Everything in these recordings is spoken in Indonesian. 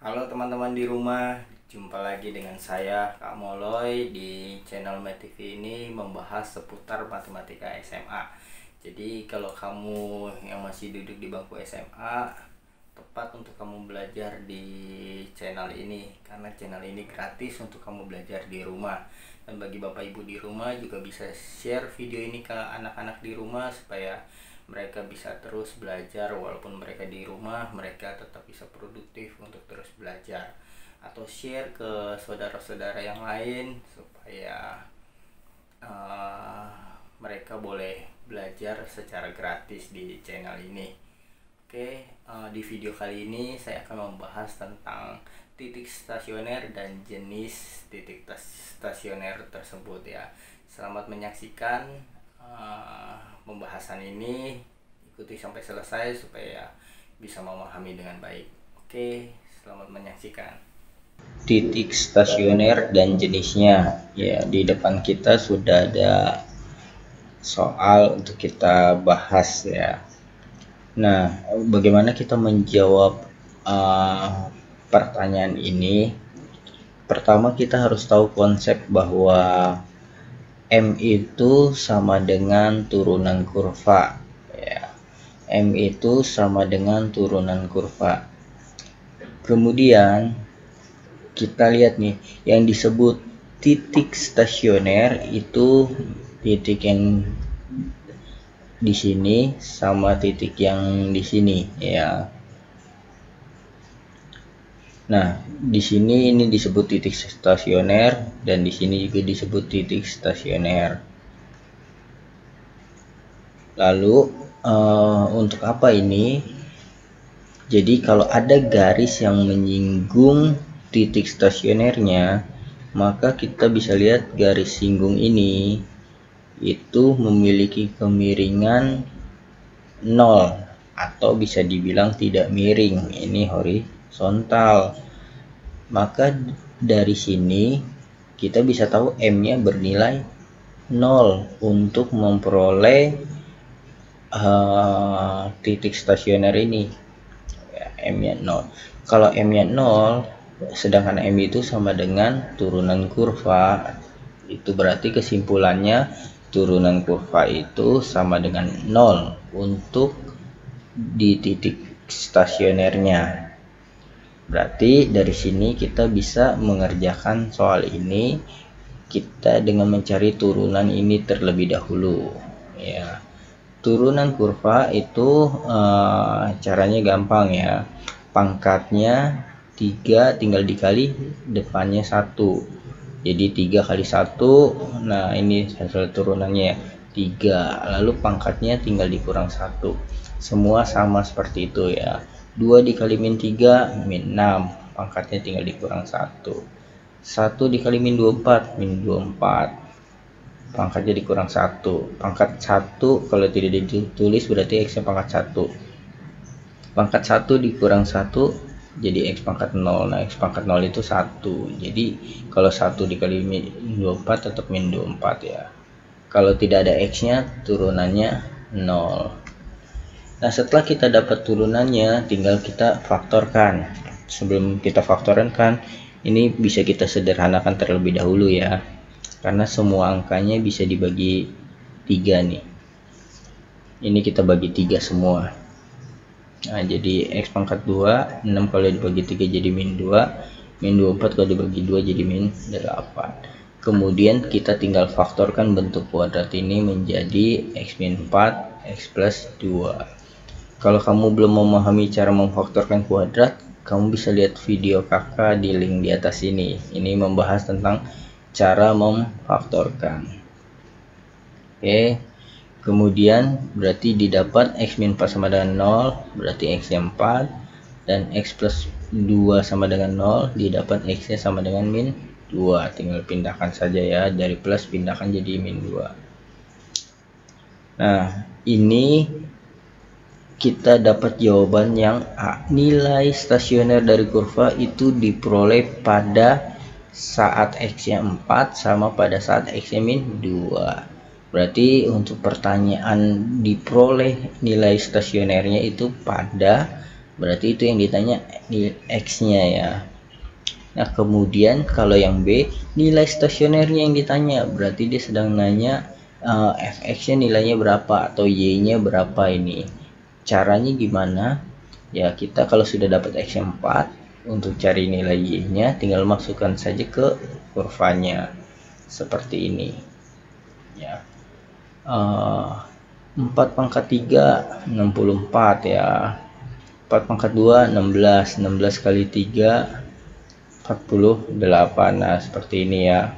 Halo teman-teman di rumah, jumpa lagi dengan saya Kak Moloy di channel MetTV ini membahas seputar matematika SMA. Jadi kalau kamu yang masih duduk di bangku SMA, tepat untuk kamu belajar di channel ini karena channel ini gratis untuk kamu belajar di rumah. Dan bagi Bapak Ibu di rumah juga bisa share video ini ke anak-anak di rumah supaya mereka bisa terus belajar walaupun mereka di rumah, mereka tetap bisa produktif untuk terus belajar. Atau share ke saudara-saudara yang lain supaya mereka boleh belajar secara gratis di channel ini. Oke, di video kali ini saya akan membahas tentang titik stasioner dan jenis titik stasioner tersebut ya. Selamat menyaksikan pembahasan ini, ikuti sampai selesai supaya bisa memahami dengan baik. Oke, selamat menyaksikan. Titik stasioner dan jenisnya. Ya, di depan kita sudah ada soal untuk kita bahas ya. Nah, bagaimana kita menjawab pertanyaan ini? Pertama kita harus tahu konsep bahwa M itu sama dengan turunan kurva ya. M itu sama dengan turunan kurva. Kemudian kita lihat nih, yang disebut titik stasioner itu titik yang di sini sama titik yang di sini ya. Nah, di sini ini disebut titik stasioner dan di sini juga disebut titik stasioner. Lalu untuk apa ini? Jadi kalau ada garis yang menyinggung titik stasionernya, maka kita bisa lihat garis singgung ini itu memiliki kemiringan 0 atau bisa dibilang tidak miring, ini horizontal. Maka dari sini kita bisa tahu M-nya bernilai 0 untuk memperoleh titik stasioner ini. M-nya 0. Kalau M-nya 0, sedangkan M itu sama dengan turunan kurva, itu berarti kesimpulannya turunan kurva itu sama dengan 0 untuk di titik stasionernya. Berarti dari sini kita bisa mengerjakan soal ini kita dengan mencari turunan ini terlebih dahulu ya. Turunan kurva itu caranya gampang ya. Pangkatnya 3 tinggal dikali depannya 1. Jadi 3 kali 1. Nah, ini hasil turunannya 3. Lalu pangkatnya tinggal dikurang 1. Semua sama seperti itu ya. 2 dikali min 3 min 6. Pangkatnya tinggal dikurang 1. 1 dikali min 24 min 24. Pangkatnya dikurang 1. Pangkat 1 kalau tidak ditulis berarti X nya pangkat 1. Pangkat 1 dikurang 1 jadi X pangkat 0. Nah, X pangkat 0 itu 1. Jadi kalau 1 dikali min 24 tetap min 24 ya. Kalau tidak ada X nya turunannya 0. Nah, setelah kita dapat turunannya tinggal kita faktorkan. Sebelum kita faktorkan, ini bisa kita sederhanakan terlebih dahulu ya, karena semua angkanya bisa dibagi 3 nih. Ini kita bagi 3 semua. Nah, jadi X pangkat 2, 6 kalau dibagi 3 jadi min 2, min 24 kalau dibagi 2 jadi min 8. Kemudian kita tinggal faktorkan bentuk kuadrat ini menjadi X min 4, X plus 2. Kalau kamu belum memahami cara memfaktorkan kuadrat, kamu bisa lihat video kakak di link di atas ini. Ini membahas tentang cara memfaktorkan. Oke. Kemudian berarti didapat X min 4 sama dengan 0, berarti X nya 4, dan X plus 2 sama dengan 0, didapat X nya sama dengan min 2. Tinggal pindahkan saja ya, dari plus pindahkan jadi min 2. Nah, ini kita dapat jawaban yang A. Nilai stasioner dari kurva itu diperoleh pada saat X nya 4 sama pada saat X nya min 2. Berarti untuk pertanyaan diperoleh nilai stasionernya itu pada berarti itu yang ditanya X-nya ya. Nah, kemudian kalau yang B, nilai stasionernya yang ditanya, berarti dia sedang nanya fx-nya nilainya berapa atau y-nya berapa ini. Caranya gimana? Ya, kita kalau sudah dapat x yang 4, untuk cari nilai y-nya tinggal masukkan saja ke kurvanya. Seperti ini. Ya. 4 pangkat 3, 64 ya. 4 pangkat 2, 16. 16 kali 3, 48. Nah, seperti ini ya.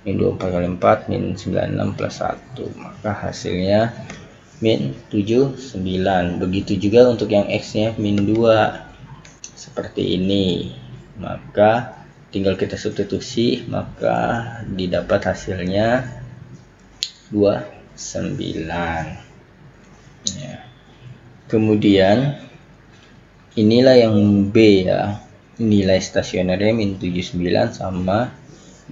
Min 24 kali 4, min 96 plus 1. Maka hasilnya min 79. Begitu juga untuk yang X-nya min 2. Seperti ini. Maka tinggal kita substitusi, maka didapat hasilnya 29. Ya. Kemudian inilah yang B ya. Nilai stasionernya min 79 sama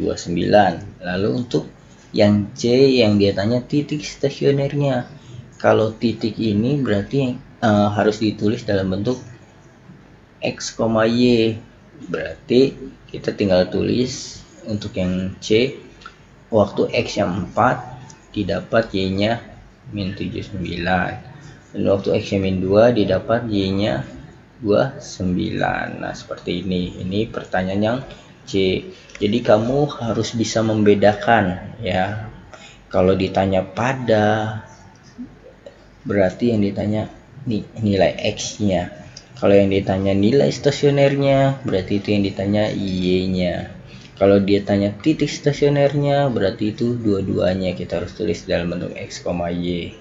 29. Lalu untuk yang C yang dia tanya titik stasionernya. Kalau titik ini berarti harus ditulis dalam bentuk X, Y. Berarti kita tinggal tulis untuk yang C, waktu X yang 4 didapat Y-nya min 79. Dan waktu X yang min 2 didapat Y-nya 29. Nah, seperti ini. Ini pertanyaan yang C. Jadi kamu harus bisa membedakan ya. Kalau ditanya pada, berarti yang ditanya nilai X-nya. Kalau yang ditanya nilai stasionernya, berarti itu yang ditanya Y-nya. Kalau dia tanya titik stasionernya, berarti itu dua-duanya kita harus tulis dalam bentuk X, Y.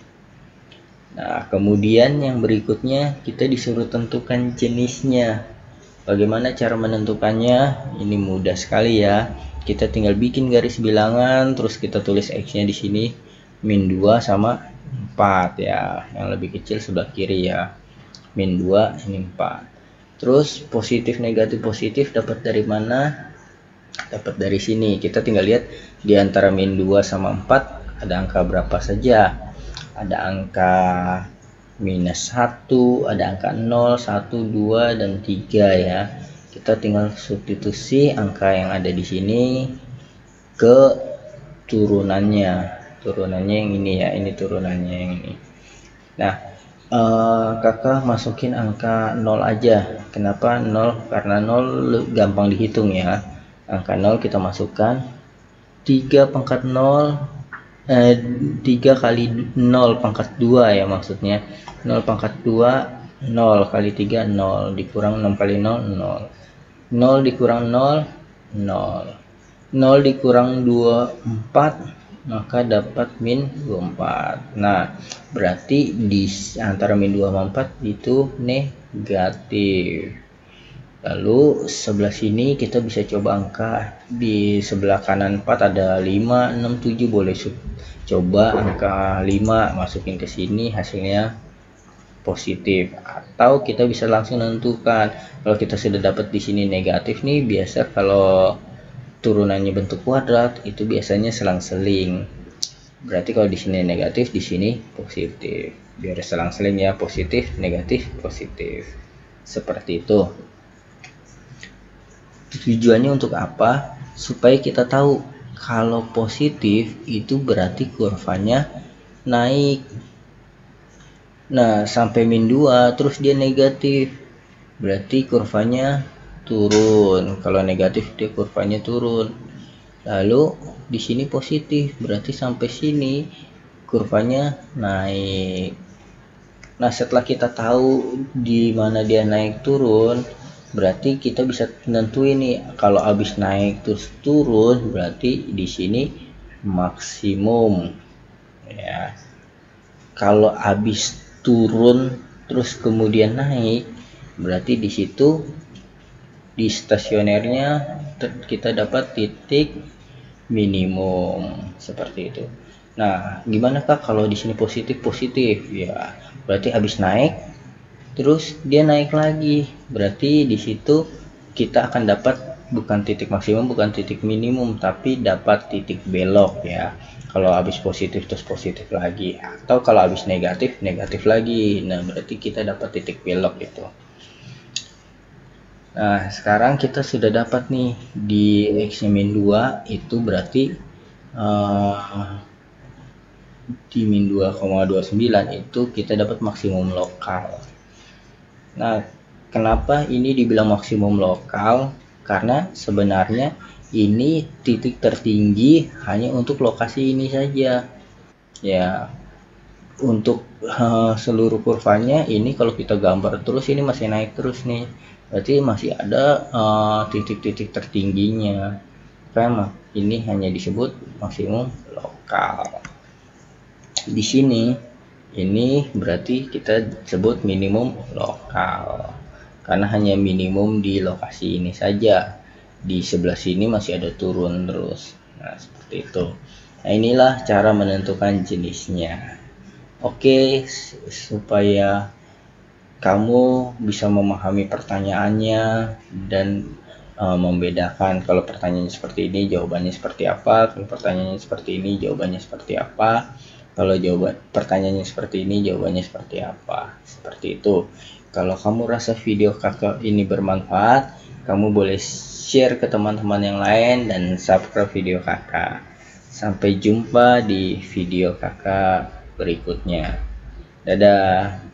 Nah, kemudian yang berikutnya kita disuruh tentukan jenisnya. Bagaimana cara menentukannya? Ini mudah sekali ya. Kita tinggal bikin garis bilangan, terus kita tulis X-nya di sini min 2 sama 4 ya. Yang lebih kecil sebelah kiri ya. Min 2 ini 4. Terus positif negatif positif dapat dari mana? Dapat dari sini. Kita tinggal lihat di antara min 2 sama 4 ada angka berapa saja. Ada angka minus 1, ada angka 0, 1, 2, dan 3 ya. Kita tinggal substitusi angka yang ada di sini ke turunannya. Turunannya yang ini ya, ini turunannya yang ini. Nah, kakak masukin angka 0 aja. Kenapa 0? Karena 0 gampang dihitung ya. Angka 0 kita masukkan 3 pangkat 0, 3 kali 0 pangkat 2 ya, maksudnya 0 pangkat 2 0 kali 3 0 dikurang 6 kali 0 0 0 dikurang 0 0 0 dikurang 24, maka dapat min 24. Nah, berarti di antara min 2 sama 4 itu negatif. Lalu sebelah sini kita bisa coba angka di sebelah kanan 4 ada 5, 6, 7, boleh coba angka 5 masukin ke sini, hasilnya positif. Atau kita bisa langsung menentukan. Kalau kita sudah dapat di sini negatif nih, biasa kalau turunannya bentuk kuadrat itu biasanya selang-seling. Berarti kalau di sini negatif, di sini positif. Biar selang-seling ya, positif, negatif, positif. Seperti itu. Tujuannya untuk apa? Supaya kita tahu kalau positif itu berarti kurvanya naik. Nah, sampai min 2 terus dia negatif, berarti kurvanya turun. Kalau negatif dia kurvanya turun. Lalu di sini positif, berarti sampai sini kurvanya naik. Nah, setelah kita tahu di mana dia naik turun, berarti kita bisa nentuin nih, kalau habis naik terus turun berarti di sini maksimum ya. Kalau habis turun terus kemudian naik, berarti di situ di stasionernya kita dapat titik minimum seperti itu. Nah, gimana Kak kalau di sini positif ya? Berarti habis naik terus dia naik lagi, berarti di situ kita akan dapat bukan titik maksimum, bukan titik minimum, tapi dapat titik belok ya. Kalau habis positif terus positif lagi, atau kalau habis negatif negatif lagi. Nah, berarti kita dapat titik belok itu. Nah, sekarang kita sudah dapat nih di X-2 itu berarti di min 2,29 itu kita dapat maksimum lokal. Nah, kenapa ini dibilang maksimum lokal? Karena sebenarnya ini titik tertinggi hanya untuk lokasi ini saja. Ya, untuk seluruh kurvanya ini kalau kita gambar terus ini masih naik terus nih. Berarti masih ada titik-titik tertingginya. Karena ini hanya disebut maksimum lokal. Di sini ini berarti kita sebut minimum lokal karena hanya minimum di lokasi ini saja. Di sebelah sini masih ada turun terus. Nah, seperti itu. Nah, inilah cara menentukan jenisnya. Oke, supaya kamu bisa memahami pertanyaannya dan membedakan kalau pertanyaannya seperti ini jawabannya seperti apa, kalau pertanyaannya seperti ini jawabannya seperti apa, kalau pertanyaannya seperti ini jawabannya seperti apa, seperti itu. Kalau kamu rasa video kakak ini bermanfaat, kamu boleh share ke teman-teman yang lain dan subscribe video kakak. Sampai jumpa di video kakak berikutnya. Dadah.